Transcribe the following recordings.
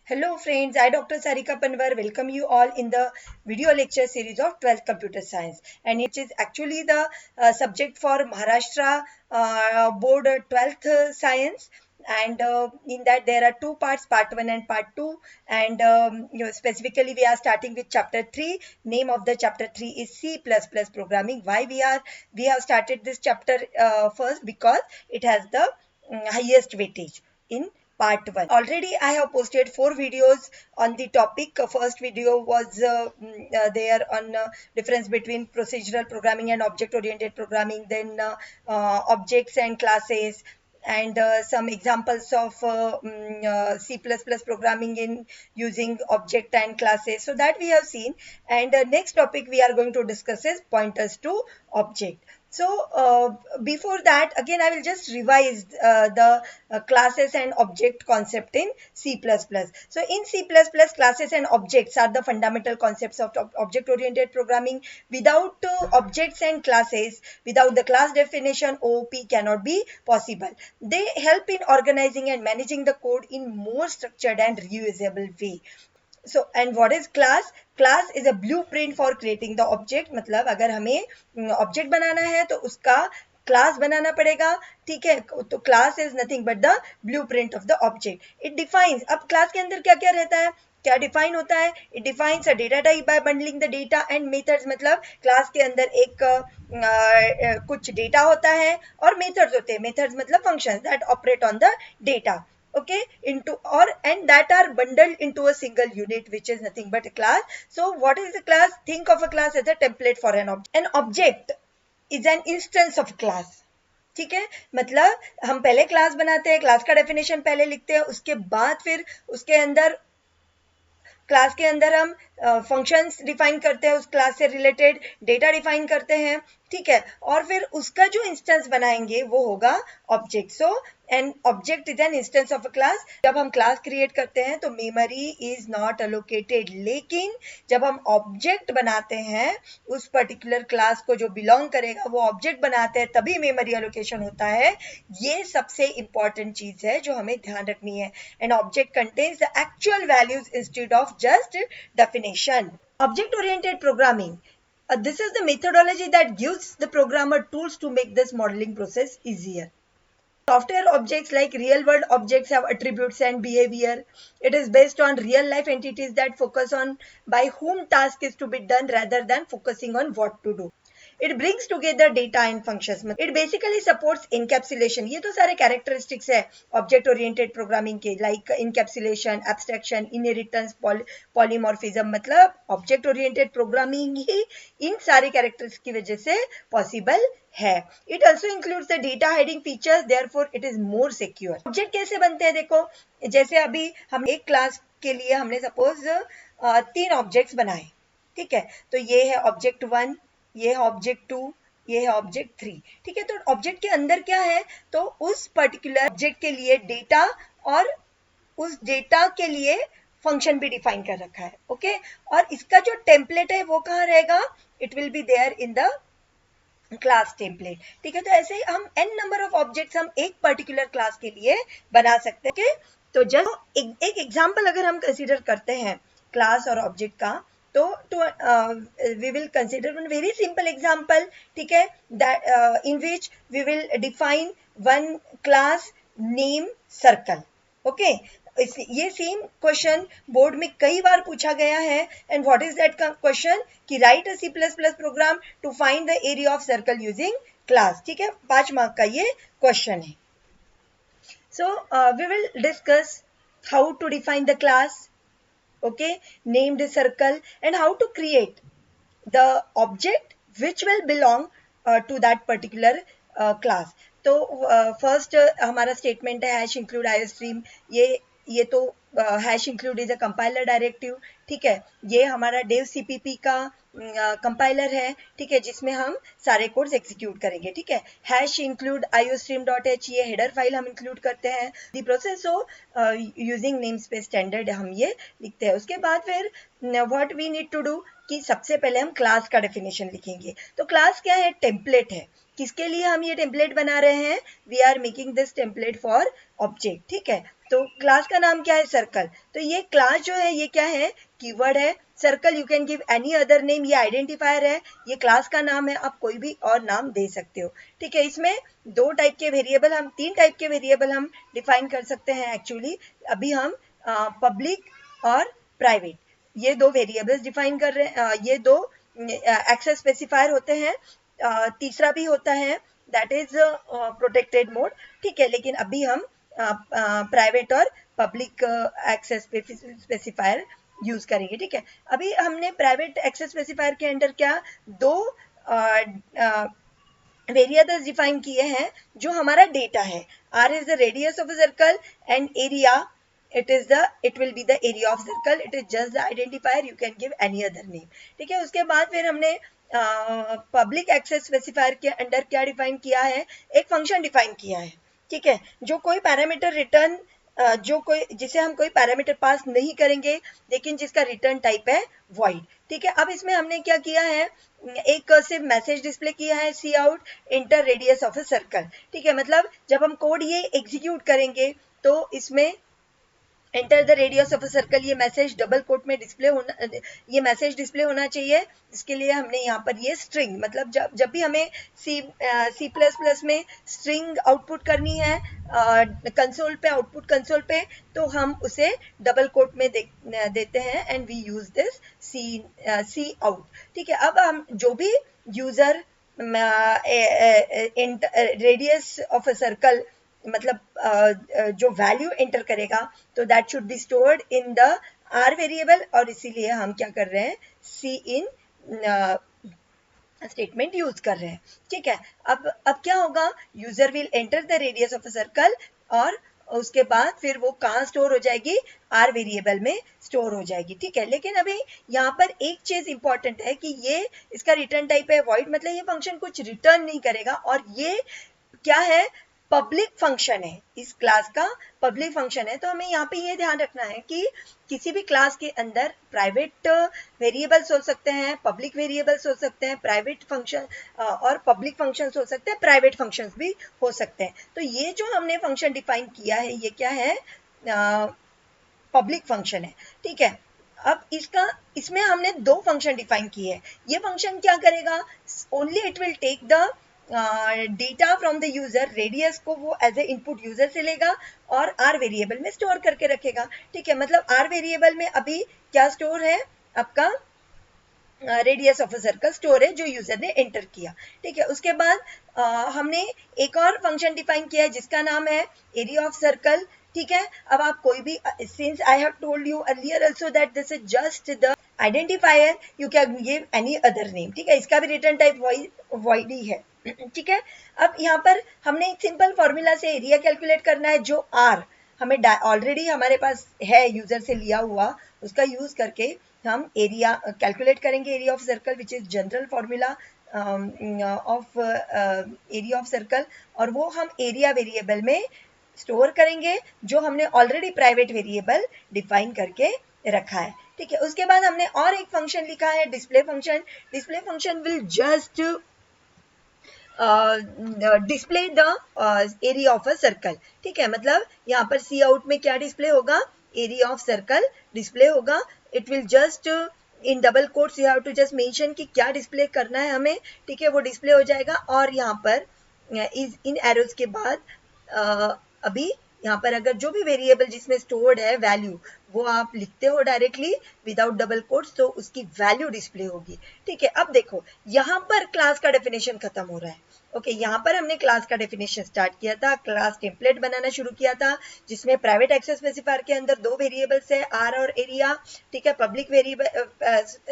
Hello friends, I Dr. Sarika Panwar welcome you all in the video lecture series of 12th Computer Science, and which is actually the subject for Maharashtra board 12th Science. And in that there are two parts, part 1 and part 2. And specifically we are starting with chapter 3. Name of the chapter 3 is C++ programming. Why we have started this chapter first? Because it has the highest weightage in part 1. Already I have posted 4 videos on the topic. First video was there on difference between procedural programming and object oriented programming, then objects and classes, and some examples of C++ programming in using object and classes, so that we have seen. And next topic we are going to discuss is pointers to object. So before that, again I will just revise the classes and object concept in C++. So in C++, classes and objects are the fundamental concepts of object oriented programming. Without objects and classes, without the class definition, OOP cannot be possible. They help in organizing and managing the code in more structured and reusable way. So and what is class? Class is a blueprint for creating the object. मतलब अगर हमें object बनाना है तो उसका class बनाना पड़ेगा, ठीक है. तो class is nothing but the blueprint of the object. It defines. अब क्लास के अंदर क्या क्या रहता है, क्या डिफाइन होता है? It defines a data type by bundling the data and methods. मतलब क्लास के अंदर एक कुछ डेटा होता है और मेथड्स होते हैं. मेथड्स मतलब functions that operate on the data, okay, into or and that are bundled into a single unit, which is nothing but a class. So what is the class? Think of a class as a template for an object. An object is an instance of class. ठीक है, मतलब हम पहले class बनाते हैं, class का definition पहले लिखते हैं, उसके बाद फिर उसके अंदर क्लास के अंदर हम फंक्शंस डिफाइन करते हैं, उस क्लास से रिलेटेड डेटा डिफाइन करते हैं, ठीक है, और फिर उसका जो इंस्टेंस बनाएंगे वो होगा object. So an object is an instance of a class. जब हम क्लास क्रिएट करते हैं तो मेमोरी इज नॉट अलोकेटेड, लेकिन जब हम ऑब्जेक्ट बनाते हैं, उस पर्टिकुलर क्लास को जो बिलोंग करेगा वो ऑब्जेक्ट बनाते हैं, तभी मेमोरी अलोकेशन होता है. ये सबसे इंपॉर्टेंट चीज है जो हमें ध्यान रखनी है. An object contains the actual values instead of just definition. Object oriented programming. This is the methodology that gives the programmer tools to make this modeling process easier. Software objects like real world objects have attributes and behavior. It is based on real life entities that focus on by whom task is to be done rather than focusing on what to do. It brings together data and functions. It basically supports encapsulation. ये तो सारे characteristics है object oriented programming के, like encapsulation, abstraction, inheritance, polymorphism. मतलब object oriented programming ही इन सारे characteristics की वजह से possible है. It also includes the data hiding features, therefore it is more secure. Object कैसे बनते हैं? देखो, जैसे अभी हम एक क्लास के लिए हमने सपोज 3 ऑब्जेक्ट्स बनाए, ठीक है, तो ये है ऑब्जेक्ट 1, ये है ऑब्जेक्ट 2, ये है ऑब्जेक्ट 3, ठीक है. तो ऑब्जेक्ट के अंदर क्या है? तो उस पर्टिकुलर ऑब्जेक्ट के लिए डेटा और उस डेटा के लिए फंक्शन भी डिफाइन कर रखा है, ओके. और इसका जो टेम्पलेट है वो कहाँ रहेगा? It will be there in the class template, ठीक है. तो ऐसे हम n नंबर ऑफ ऑब्जेक्ट्स हम एक पर्टिकुलर क्लास के लिए बना सकते हैं, ओके. तो जस्ट एक एग्जांपल अगर हम कंसीडर करते हैं क्लास और ऑब्जेक्ट का, तो we will consider one very simple example, ठीक है, that in which we will define one class name circle, okay. ये सेम क्वेश्चन बोर्ड में कई बार पूछा गया है. And what is that question? कि write a C++ program to find the area of circle using class, ठीक है. 5 मार्क का ये क्वेश्चन है. So we will discuss how to define the class, okay, name the circle, and how to create the object which will belong to that particular class. तो first हमारा statement है hash include iostream. ये तो hash include is a compiler directive, ठीक है. ये हमारा Dave CPP का कंपाइलर है, ठीक है, जिसमें हम सारे कोड्स एग्जीक्यूट करेंगे, ठीक है. हैश इंक्लूड iostream.h, ये हेडर फाइल हम इंक्लूड करते हैं. The process of using name space standard हम ये लिखते हैं. उसके बाद फिर what we need to do कि सबसे पहले हम क्लास का डेफिनेशन लिखेंगे. तो क्लास क्या है? टेम्पलेट है. किसके लिए हम ये टेम्पलेट बना रहे हैं? We are making this template for object, ठीक है. तो क्लास का नाम क्या है? सर्कल। तो ये क्लास जो है ये क्या है? कीवर्ड है। Circle you can give any other name, ये आइडेंटिफायर है, ये क्लास का नाम है, आप कोई भी और नाम दे सकते हो। ठीक है, इसमें तीन टाइप के वेरिएबल हम डिफाइन कर सकते हैं एक्चुअली। अभी हम पब्लिक और प्राइवेट ये दो वेरिएबल्स डिफाइन कर रहे हैं, ये दो एक्सेस स्पेसिफायर होते हैं। तीसरा भी होता है दैट इज प्रोटेक्टेड मोड। ठीक है, लेकिन अभी हम प्राइवेट और पब्लिक एक्सेस स्पेसिफायर यूज करेंगे। ठीक है, अभी हमने प्राइवेट एक्सेस स्पेसिफायर के अंदर क्या दो वेरिएबल्स डिफाइन किए हैं जो हमारा डेटा है। r is the radius of a circle and area it will be the area of circle, it is just the identifier, you can give any other name। ठीक है, उसके बाद फिर हमने पब्लिक एक्सेस स्पेसिफायर के अंदर क्या डिफाइन किया है? एक फंक्शन डिफाइन किया है। ठीक है, जो कोई पैरामीटर रिटर्न जिसे हम कोई पैरामीटर पास नहीं करेंगे लेकिन जिसका रिटर्न टाइप है void। ठीक है, अब इसमें हमने क्या किया है? एक सिर्फ मैसेज डिस्प्ले किया है, cout enter radius of a circle. ठीक है, मतलब जब हम कोड ये एग्जीक्यूट करेंगे तो इसमें enter the radius of a circle ये मैसेज डबल कोट में ये मैसेज डिस्प्ले होना चाहिए। इसके लिए हमने यहाँ पर ये स्ट्रिंग, मतलब जब भी हमें सी प्लस प्लस में स्ट्रिंग आउटपुट करनी है कंसोल पे, आउटपुट कंसोल पे, तो हम उसे डबल कोट में देते हैं and we use this C out. ठीक है, अब हम जो भी user radius of a circle मतलब जो वैल्यू एंटर करेगा तो that should be stored in the R variable, और इसीलिए हम क्या कर रहे हैं? सी इन स्टेटमेंट यूज कर रहे हैं। ठीक है, अब क्या होगा? User will enter the radius of a circle और उसके बाद फिर वो कहाँ स्टोर हो जाएगी? आर वेरिएबल में स्टोर हो जाएगी। ठीक है, लेकिन अभी यहाँ पर एक चीज इंपॉर्टेंट है कि ये इसका रिटर्न टाइप है void, मतलब ये फंक्शन कुछ रिटर्न नहीं करेगा, और ये क्या है? पब्लिक फंक्शन है, इस क्लास का पब्लिक फंक्शन है। तो हमें यहाँ पे ये ध्यान रखना है कि किसी भी क्लास के अंदर प्राइवेट वेरिएबल्स हो सकते हैं, पब्लिक वेरिएबल्स हो सकते हैं, प्राइवेट फंक्शन और पब्लिक फंक्शंस हो सकते हैं, प्राइवेट फंक्शंस भी हो सकते हैं। तो ये जो हमने फंक्शन डिफाइन किया है ये क्या है? पब्लिक फंक्शन है। ठीक है, अब इसमें हमने दो फंक्शन डिफाइन किए हैं। ये फंक्शन क्या करेगा? Only it will take the data from the user, radius को वो एज ए इनपुट यूजर से लेगा और आर वेरिएबल में स्टोर करके रखेगा। ठीक है, मतलब आर वेरिएबल में अभी क्या स्टोर है? आपका radius of a circle store है जो यूजर ने एंटर किया। ठीक है, उसके बाद हमने एक और फंक्शन डिफाइन किया है जिसका नाम है एरिया ऑफ सर्कल। ठीक है, अब आप कोई भी, since I have told you earlier also that this is just the identifier, you can give any other name. ठीक है, इसका भी रिटर्न टाइप void ही है। ठीक है, अब यहाँ पर हमने एक सिंपल फॉर्मूला से एरिया कैलकुलेट करना है जो आर हमें ऑलरेडी हमारे पास है यूजर से लिया हुआ, उसका यूज करके हम एरिया कैलकुलेट करेंगे, area of circle which is general formula of area of circle, और वो हम एरिया वेरिएबल में स्टोर करेंगे जो हमने ऑलरेडी प्राइवेट वेरिएबल डिफाइन करके रखा है। ठीक है, उसके बाद हमने और एक फंक्शन लिखा है display function. Display function will just display the area of a circle. ठीक है, मतलब यहाँ पर सी आउट में क्या डिस्प्ले होगा? एरिया ऑफ सर्कल डिस्प्ले होगा। It will just in double quotes you have to just mention कि क्या डिस्प्ले करना है हमें। ठीक है, वो डिस्प्ले हो जाएगा, और यहाँ पर इस इन एरोज के बाद अभी यहाँ पर अगर जो भी वेरिएबल जिसमें स्टोर्ड है वैल्यू वो आप लिखते हो डायरेक्टली विदाउट डबल कोट्स तो उसकी वैल्यू डिस्प्ले होगी। ठीक है, अब देखो यहाँ पर क्लास का डेफिनेशन खत्म हो रहा है। ओके, यहाँ पर हमने क्लास का डेफिनेशन स्टार्ट किया था, क्लास टेम्पलेट बनाना शुरू किया था जिसमें प्राइवेट एक्सेस स्पेसिफायर के अंदर दो वेरिएबल्स है आर और एरिया। ठीक है, पब्लिक वेरिएबल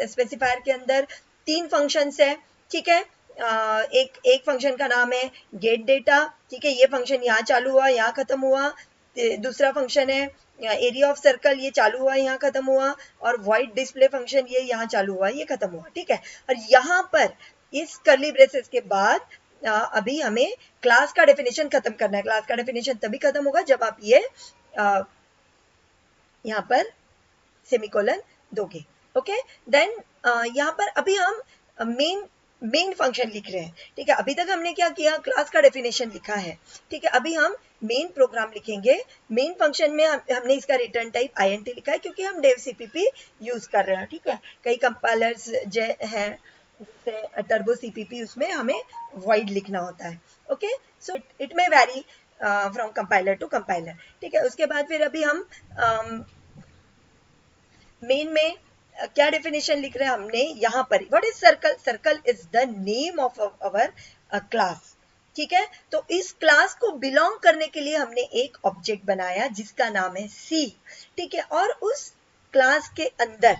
स्पेसिफायर के अंदर तीन फंक्शंस है। ठीक है, एक फंक्शन का नाम है गेट डेटा। ठीक है, ये फंक्शन यहाँ चालू हुआ, यहाँ खत्म हुआ। दूसरा फंक्शन है एरिया ऑफ सर्कल, ये चालू हुआ, यहाँ खत्म हुआ, और void डिस्प्ले फंक्शन ये यहाँ चालू हुआ, ये खत्म हुआ। ठीक है, और यहाँ पर इस कर्ली ब्रेसेस के बाद अभी हमें क्लास का डेफिनेशन खत्म करना है। क्लास का डेफिनेशन तभी खत्म होगा जब आप ये यहाँ पर सेमीकोलन दोगे। ओके, देन यहाँ पर अभी हम मेन मेन फंक्शन लिख रहे हैं, ठीक है। अभी तक हमने क्या किया, क्लास का डेफिनेशन लिखा है, ठीक है। अभी हम मेन प्रोग्राम लिखेंगे। मेन फंक्शन में हमने इसका रिटर्न टाइप INT लिखा है क्योंकि हम dev cpp यूज कर रहे हैं, ठीक है। कई कंपाइलर्स जो है जैसे टर्बो CPP, उसमें हमें void लिखना होता है। Okay, so it may vary from compiler to compiler, ठीक है। उसके बाद फिर अभी हम मेन में क्या डेफिनेशन लिख रहे हैं हमने यहाँ पर, what is circle, circle is the name of our class, ठीक है। तो इस क्लास को बिलोंग करने के लिए हमने एक ऑब्जेक्ट बनाया जिसका नाम है सी, ठीक है। और उस क्लास के अंदर,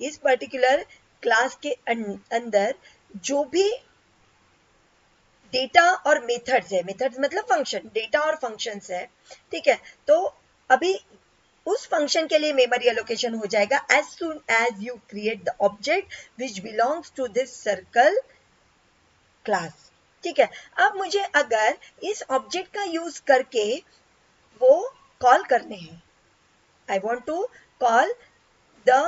इस पर्टिकुलर क्लास के अंदर जो भी डेटा और मेथड्स है, मेथड्स मतलब फंक्शन, डेटा और फंक्शंस है, ठीक है। तो अभी उस फंक्शन के लिए मेमोरी एलोकेशन हो जाएगा as soon as you create the object which belongs to this circle class, ठीक है। अब मुझे अगर इस ऑब्जेक्ट का यूज करके वो कॉल करने हैं, I want to call the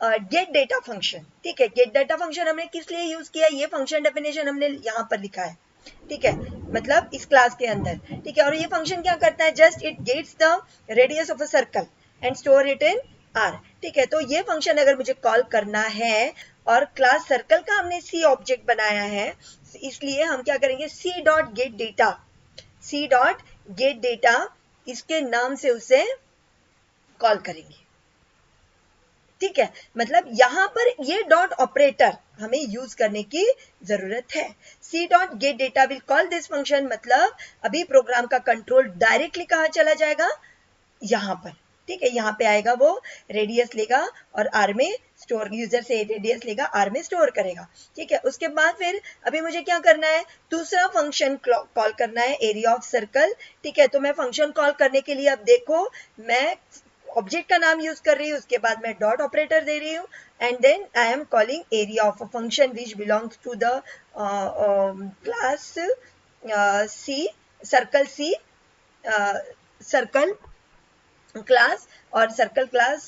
get data function, ठीक है। गेट डेटा फंक्शन हमने किस लिए यूज किया, ये फंक्शन डेफिनेशन हमने यहाँ पर लिखा है, ठीक है, मतलब इस क्लास के अंदर, ठीक है। और ये फंक्शन क्या करता है, just it gets the radius of a circle and store it in R, ठीक है। तो ये फंक्शन अगर मुझे कॉल करना है और क्लास सर्कल का हमने सी ऑब्जेक्ट बनाया है, इसलिए हम क्या करेंगे, C dot get data, C dot get data, इसके नाम से उसे कॉल करेंगे, ठीक है। मतलब यहां पर ये डॉट ऑपरेटर हमें यूज करने की जरूरत है। C dot get data will call this function, मतलब अभी प्रोग्राम का कंट्रोल डायरेक्टली कहां चला जाएगा, यहां पर, ठीक है। यहां पे आएगा, वो रेडियस लेगा और आर में स्टोर, यूजर से रेडियस लेगा, आर में स्टोर करेगा, ठीक है। उसके बाद फिर अभी मुझे क्या करना है, दूसरा फंक्शन कॉल करना है, एरिया ऑफ सर्कल, ठीक है। तो मैं फंक्शन कॉल करने के लिए अब देखो, मैं ऑब्जेक्ट का नाम यूज कर रही हूँ, उसके बाद मैं डॉट ऑपरेटर दे रही हूँ, and then I am calling area of a function which belongs to the class C, circle C, circle class, और सर्कल क्लास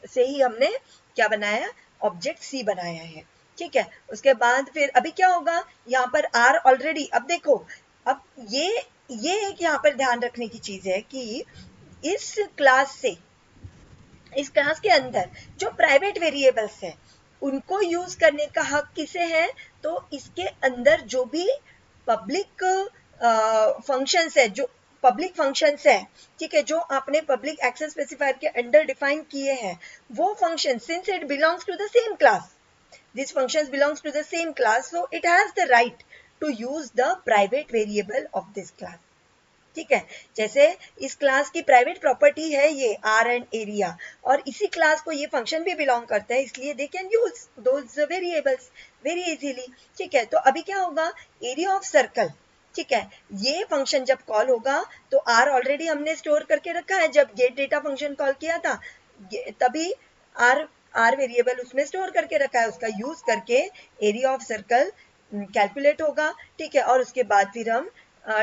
से ही हमने क्या बनाया, ऑब्जेक्ट सी बनाया है, ठीक है। उसके बाद फिर अभी क्या होगा, यहाँ पर आर ऑलरेडी, अब देखो, अब ये एक यहाँ पर ध्यान रखने की चीज है कि इस क्लास से, इस क्लास के अंदर जो प्राइवेट वेरिएबल्स है उनको यूज करने का हक किसे है, तो इसके अंदर जो भी पब्लिक फंक्शंस है, जो पब्लिक फंक्शंस है, ठीक है, जो आपने पब्लिक एक्सेस स्पेसिफायर के अंडर डिफाइन किए हैं, वो function, since it belongs to the same class, this functions belongs to the same class, so it has the right to use the private variable of this class, ठीक है। जैसे इस class की private property है ये are and area, और इसी class को ये फंक्शन भी बिलोंग करता है, इसलिए they can use those variables very easily, ठीक है। तो अभी क्या होगा, एरिया ऑफ सर्कल, ठीक है, ये फंक्शन जब कॉल होगा तो आर ऑलरेडी हमने स्टोर करके रखा है, जब गेट डेटा फंक्शन कॉल किया था तभी आर आर वेरिएबल उसमें स्टोर करके रखा है, उसका यूज करके एरिया ऑफ सर्कल कैलकुलेट होगा, ठीक है। और उसके बाद फिर हम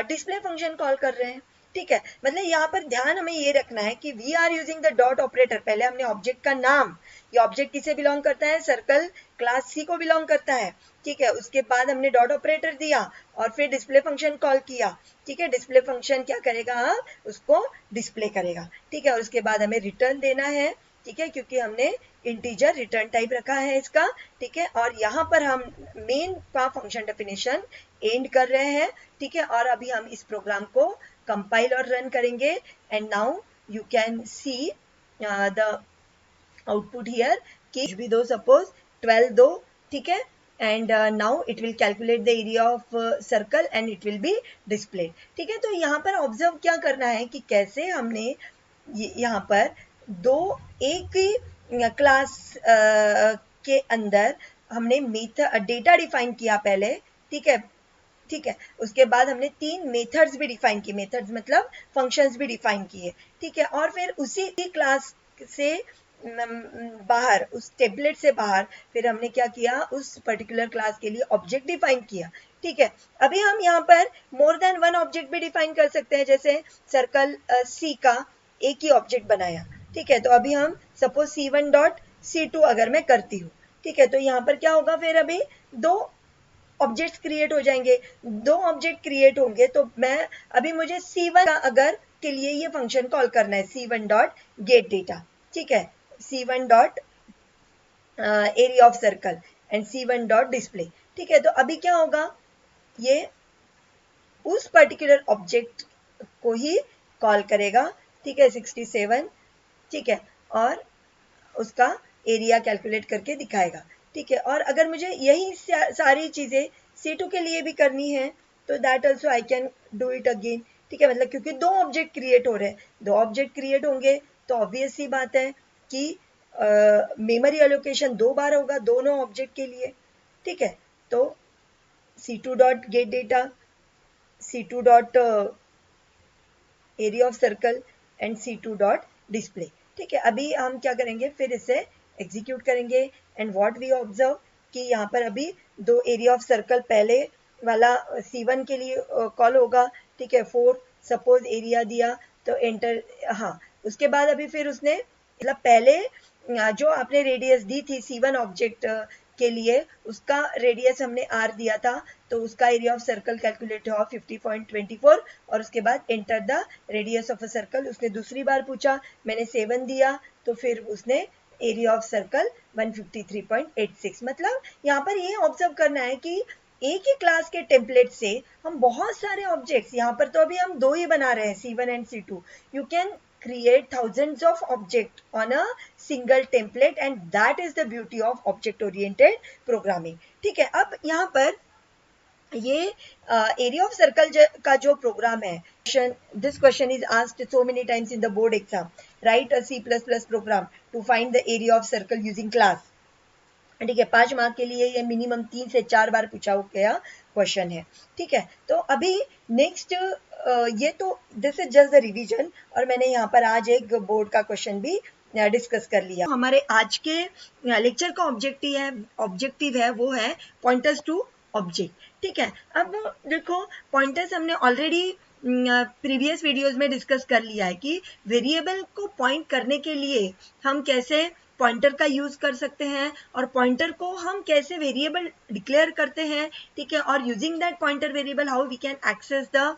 डिस्प्ले फंक्शन कॉल कर रहे हैं, ठीक है। मतलब यहाँ पर ध्यान हमें ये रखना है कि we are using the dot operator, पहले हमने ऑब्जेक्ट का नाम, ये ऑब्जेक्ट किसे बिलोंग करता है, सर्कल क्लास सी को बिलोंग करता है, ठीक है। उसके बाद हमने डॉट ऑपरेटर दिया और फिर डिस्प्ले फंक्शन कॉल किया, ठीक है। डिस्प्ले फंक्शन क्या करेगा, उसको डिस्प्ले करेगा, ठीक है। और उसके बाद हमें रिटर्न देना है, ठीक है, क्योंकि हमने इंटीजर रिटर्न टाइप रखा है इसका, ठीक है। और यहाँ पर हम मेन का फंक्शन डेफिनेशन एंड कर रहे हैं, ठीक है। और अभी हम इस प्रोग्राम को कंपाइल और रन करेंगे, and now you can see the output here, कि भी दो, सपोज 12 दो, ठीक है। And now it will calculate the area of circle and it will be displayed, ठीक है। तो यहाँ पर ऑब्जर्व क्या करना है कि कैसे हमने यहाँ पर दो, एक क्लास के अंदर हमने मेथड डेटा डिफाइन किया पहले, ठीक है, ठीक है। उसके बाद हमने 3 मेथड्स भी डिफाइन किए, मेथड्स मतलब फंक्शंस भी डिफाइन किए, ठीक है। और फिर उसी क्लास से बाहर, उस टेबलेट से बाहर, फिर हमने क्या किया, उस पर्टिकुलर क्लास के लिए ऑब्जेक्ट डिफाइन किया, ठीक है। अभी हम यहाँ पर मोर देन वन ऑब्जेक्ट भी डिफाइन कर सकते हैं, जैसे सर्कल सी का एक ही ऑब्जेक्ट बनाया, ठीक है। तो अभी हम सपोज C1 डॉट C2 अगर मैं करती हूँ, ठीक है, तो यहाँ पर क्या होगा फिर अभी दो ऑब्जेक्ट्स क्रिएट हो जाएंगे, दो ऑब्जेक्ट क्रिएट होंगे तो मैं अभी मुझे C1 का अगर के लिए ये फंक्शन कॉल करना है C1 डॉट गेट डेटा, ठीक है, C1 dot area of circle and C1 dot display, ठीक है, तो अभी क्या होगा, ये उस पर्टिकुलर ऑब्जेक्ट को ही कॉल करेगा, ठीक है, 67, ठीक है, और उसका एरिया कैलकुलेट करके दिखाएगा, ठीक है, और अगर मुझे यही सारी चीजें C2 के लिए भी करनी है तो that also I can do it again, ठीक है, मतलब क्योंकि दो ऑब्जेक्ट क्रिएट हो रहे हैं, दो ऑब्जेक्ट क्रिएट होंगे तो ऑब्वियस सी बात है कि मेमोरी एलोकेशन दो बार होगा दोनों ऑब्जेक्ट के लिए, ठीक है, तो C2 dot get data, C2 dot area of circle and C2 dot display, ठीक है, अभी हम क्या करेंगे, फिर इसे एग्जीक्यूट करेंगे एंड व्हाट वी ऑब्जर्व कि यहाँ पर अभी दो एरिया ऑफ सर्कल पहले वाला C1 के लिए कॉल होगा, ठीक है, 4 सपोज एरिया दिया तो एंटर, हाँ, उसके बाद अभी फिर उसने मतलब पहले जो आपने रेडियस दी थी C1 ऑब्जेक्ट के लिए उसका रेडियस हमने R दिया था तो उसका एरिया ऑफ सर्कल कैलकुलेट हुआ 50.24 और उसके बाद enter the radius of a circle, उसने दूसरी बार पूछा, मैंने 7 दिया तो फिर उसने एरिया ऑफ सर्कल 153.86, मतलब यहाँ पर ये ऑब्जर्व करना है कि एक ही क्लास के टेम्पलेट से हम बहुत सारे ऑब्जेक्ट्स, यहाँ पर तो अभी हम दो ही बना रहे हैं C1 and C2, you can create thousands of objects on a single template and that is the beauty of object oriented programming, ठीक है, अब यहाँ पर ये एरिया ऑफ सर्कल का जो प्रोग्राम है, this question is asked so many times in the board exam, write a C++ program to find the area of circle using class, ठीक है, 5 मार्क के लिए ये मिनिमम 3 से 4 बार पूछा गया क्वेश्चन है, ठीक है, तो अभी नेक्स्ट ये तो this is just the revision और मैंने यहाँ पर आज एक बोर्ड का क्वेश्चन भी डिस्कस कर लिया। हमारे आज के लेक्चर का ऑब्जेक्टिव है वो है पॉइंटर्स टू ऑब्जेक्ट, ठीक है, अब देखो पॉइंटर्स हमने ऑलरेडी प्रीवियस वीडियोस में डिस्कस कर लिया है कि वेरिएबल को पॉइंट करने के लिए हम कैसे पॉइंटर का यूज कर सकते हैं और पॉइंटर को हम कैसे वेरिएबल डिक्लेयर करते हैं, ठीक है, और using that pointer variable how we can access the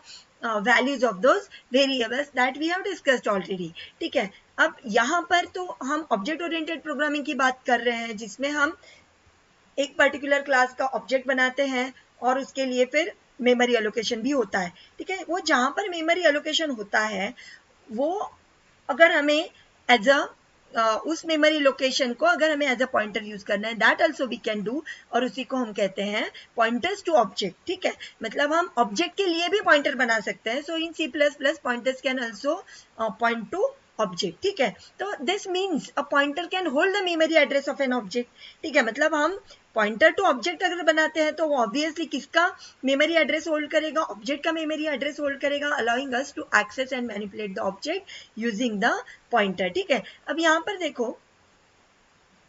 values of those variables that we have discussed already, ठीक है, अब यहाँ पर तो हम ऑब्जेक्ट ओरिएंटेड प्रोग्रामिंग की बात कर रहे हैं जिसमें हम एक पर्टिकुलर क्लास का ऑब्जेक्ट बनाते हैं और उसके लिए फिर मेमोरी एलोकेशन भी होता है, ठीक है, वो जहां पर मेमोरी एलोकेशन होता है वो अगर हमें एज अ उस मेमोरी लोकेशन को अगर हमें एज अ पॉइंटर यूज करना है that also we can do और उसी को हम कहते हैं पॉइंटर्स टू ऑब्जेक्ट, ठीक है, मतलब हम ऑब्जेक्ट के लिए भी पॉइंटर बना सकते हैं, सो इन C++ pointers can also point two object, ठीक है, तो this means a pointer can hold the memory address of an object, ठीक है, मतलब हम पॉइंटर टू ऑब्जेक्ट अगर बनाते हैं तो वो ऑब्वियसली किसका मेमोरी एड्रेस होल्ड करेगा, ऑब्जेक्ट का मेमोरी एड्रेस होल्ड करेगा, allowing us to access and manipulate the object using the pointer, ठीक है, अब यहाँ पर देखो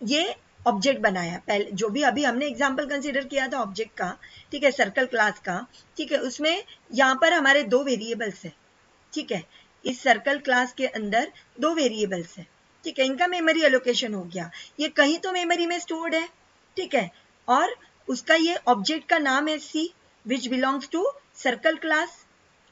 ये ऑब्जेक्ट बनाया पहले जो भी अभी हमने एग्जांपल कंसीडर किया था ऑब्जेक्ट का, ठीक है, सर्कल क्लास का, ठीक है, उसमें यहाँ पर हमारे दो वेरिएबल्स है, ठीक है, इस सर्कल क्लास के अंदर दो वेरिएबल्स है, ठीक है, इनका मेमोरी एलोकेशन हो गया, ये कहीं तो मेमोरी में स्टोर्ड है, ठीक है, और उसका ये ऑब्जेक्ट का नाम है C which belongs to circle class,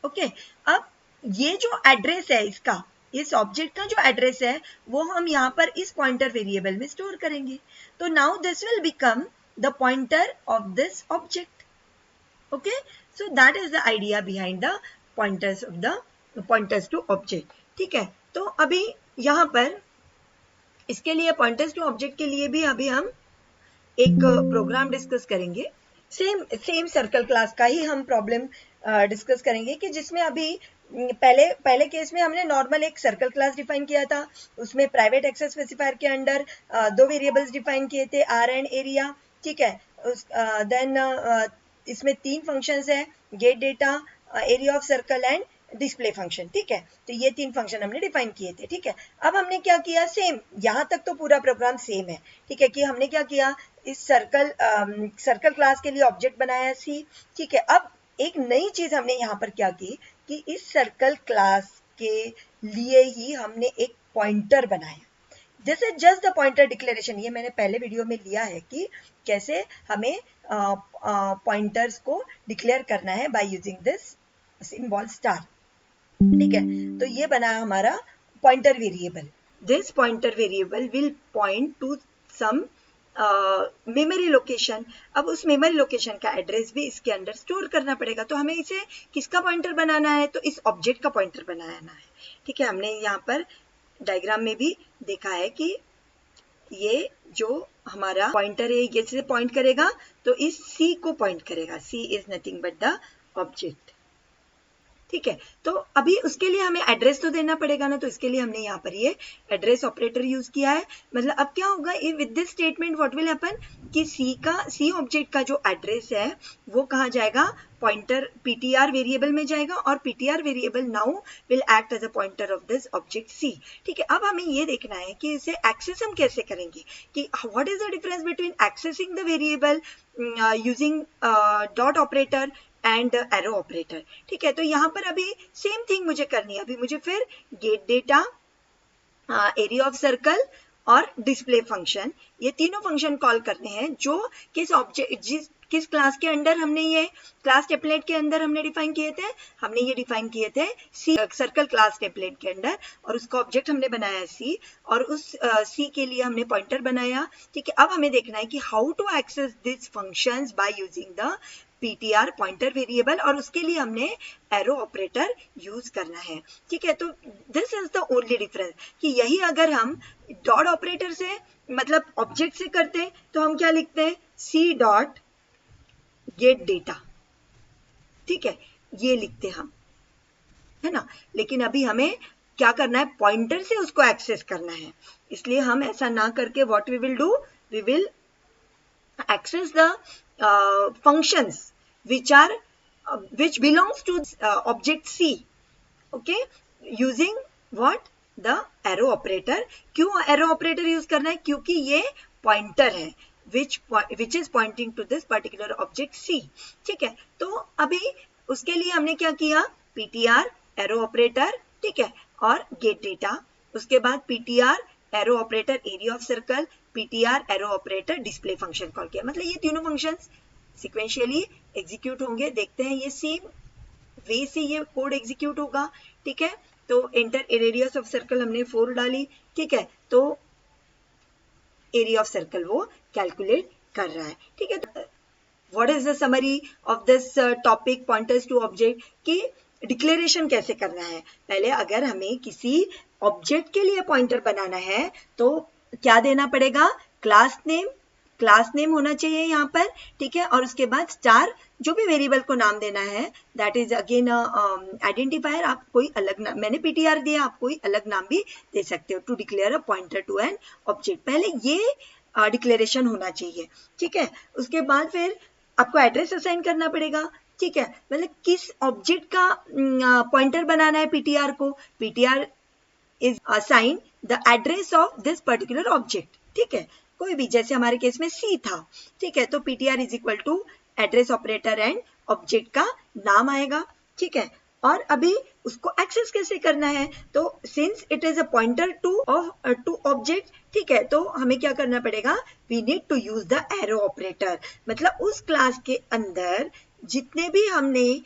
okay, अब ये जो एड्रेस है इसका, इस ऑब्जेक्ट का जो एड्रेस है वो हम यहाँ पर इस पॉइंटर वेरिएबल में स्टोर करेंगे, तो now this will become the pointer of this object, okay, so that is the idea behind the pointers to object, ठीक है, तो अभी यहाँ पर इसके लिए पॉइंटर्स टू ऑब्जेक्ट के लिए भी अभी हम एक प्रोग्राम डिस्कस करेंगे, सेम सर्कल क्लास का ही हम प्रॉब्लम डिस्कस करेंगे कि जिसमें अभी पहले केस में हमने नॉर्मल एक सर्कल क्लास डिफाइन किया था, उसमें प्राइवेट एक्सेस स्पेसिफायर के अंडर दो वेरिएबल्स डिफाइन किए थे R एंड एरिया, ठीक है, देन इसमें 3 फंक्शंस है, gate data, area of circle and display function, ठीक है, तो ये 3 फंक्शन हमने डिफाइन किए थे, ठीक है, अब हमने क्या किया, सेम यहाँ तक तो पूरा प्रोग्राम सेम है, ठीक है, कि हमने क्या किया, इस सर्कल क्लास के लिए ऑब्जेक्ट बनाया C, ठीक है, अब एक नई चीज हमने यहाँ पर क्या की कि इस सर्कल क्लास के लिए ही हमने एक पॉइंटर बनाया, this is just the pointer declaration. ये मैंने पहले वीडियो में लिया है कि कैसे हमें पॉइंटर्स को डिक्लेयर करना है by using this symbol star. ठीक है, तो ये बना हमारा pointer variable. This pointer variable will point to some memory location. अब उस मेमोरी लोकेशन का एड्रेस भी इसके अंदर स्टोर करना पड़ेगा। तो हमें इसे किसका पॉइंटर बनाना है, तो इस ऑब्जेक्ट का पॉइंटर बनाना है। ठीक है, हमने यहाँ पर डायग्राम में भी देखा है कि ये जो हमारा पॉइंटर है ये से पॉइंट करेगा तो इस सी को पॉइंट करेगा। C is nothing but the object. ठीक है, तो अभी उसके लिए हमें एड्रेस तो देना पड़ेगा ना, तो इसके लिए हमने यहाँ पर ये एड्रेस ऑपरेटर यूज किया है। मतलब अब क्या होगा with this statement what will happen कि सी ऑब्जेक्ट का जो एड्रेस है वो कहाँ जाएगा, पॉइंटर पीटीआर वेरिएबल में जाएगा और PTR variable now will act as a pointer of this object C. ठीक है, अब हमें ये देखना है कि इसे एक्सेस हम कैसे करेंगे, कि what is the difference between accessing the variable using dot operator and arrow operator. ठीक है, तो यहाँ पर अभी सेम थिंग मुझे करनी है। अभी मुझे फिर gate data, area of circle और डिस्प्ले फंक्शन, ये तीनों फंक्शन कॉल करने हैं जो किस ऑब्जेक्ट किस क्लास के अंदर हमने ये क्लास टेम्पलेट के अंदर हमने डिफाइन किए थे। हमने ये डिफाइन किए थे सी सर्कल क्लास टेम्पलेट के अंदर और उसका ऑब्जेक्ट हमने बनाया है सी और उस सी के लिए हमने पॉइंटर बनाया। ठीक है, अब हमें देखना है कि how to access this functions by using the PTR pointer variable और उसके लिए हमने एरो ऑपरेटर यूज करना है। ठीक है, तो this is the only difference कि यही अगर हम डॉट ऑपरेटर से मतलब ऑब्जेक्ट से करते तो हम क्या लिखते हैं, सी डॉट गेट डेटा। ठीक है, ये लिखते हम, है ना। लेकिन अभी हमें क्या करना है, पॉइंटर से उसको एक्सेस करना है। इसलिए हम ऐसा ना करके what we will do, we will access the functions which belongs to object C, okay, using what, the arrow operator। क्यों arrow operator यूज करना है, क्योंकि ये पॉइंटर है which is pointing to this particular object C। ठीक है, तो अभी उसके लिए हमने क्या किया, ptr arrow operator, ठीक है, और get data, उसके बाद ptr arrow operator area of circle, PTR arrow operator display function call किया। मतलब ये तीनों फंक्शंस सिक्वेंशियली एग्जीक्यूट होंगे। देखते हैं ये सेम वे से ये कोड एग्जीक्यूट होगा। ठीक है, तो एंटर रेडियस ऑफ सर्कल हमने 4 डाली। ठीक है, तो एरिया ऑफ सर्कल वो कैलकुलेट कर रहा है। ठीक है, what is the summary of this topic pointers to object, कि डिक्लेरेशन कैसे करना है। पहले अगर हमें किसी ऑब्जेक्ट के लिए पॉइंटर बनाना है तो क्या देना पड़ेगा, क्लास नेम होना चाहिए यहाँ पर। ठीक है, और उसके बाद स्टार, जो भी वेरिएबल को नाम देना है दैट इज अगेन आइडेंटिफायर। आप कोई अलग नाम, मैंने पीटीआर दिया, आप कोई अलग नाम भी दे सकते हो to declare a pointer to an object. पहले ये डिक्लेरेशन होना चाहिए। ठीक है, उसके बाद फिर आपको एड्रेस असाइन करना पड़ेगा। ठीक है, मतलब किस ऑब्जेक्ट का पॉइंटर बनाना है पीटीआर को, PTR is assign the address of this particular object. ठीक है, कोई भी, जैसे हमारे केस में सी था। ठीक है, तो PTR is equal to address operator and object का नाम आएगा। ठीक है, और अभी उसको एक्सेस कैसे करना है, तो since it is a pointer to object, ठीक है, तो हमें क्या करना पड़ेगा, we need to use the arrow operator. मतलब उस क्लास के अंदर जितने भी हमने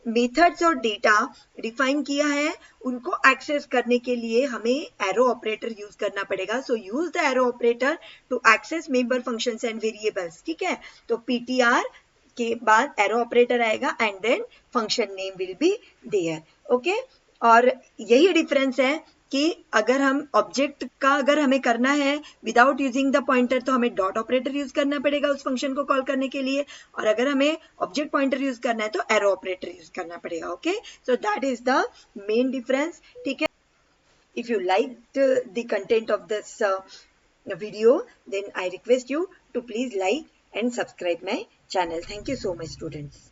मेथड्स और डेटा डिफाइन किया है उनको एक्सेस करने के लिए हमें एरो ऑपरेटर यूज करना पड़ेगा। So use the arrow operator to access member functions and variables. ठीक है, तो पीटीआर के बाद एरो ऑपरेटर आएगा and then function name will be there. Okay, और यही डिफरेंस है कि अगर हम ऑब्जेक्ट का अगर हमें करना है विदाउट यूजिंग द पॉइंटर तो हमें डॉट ऑपरेटर यूज करना पड़ेगा उस फंक्शन को कॉल करने के लिए, और अगर हमें ऑब्जेक्ट पॉइंटर यूज करना है तो एरो ऑपरेटर यूज करना पड़ेगा। Okay, so that is the main difference. ठीक है, if you liked the content of this video, then I request you to please like and subscribe my channel. Thank you so much, students.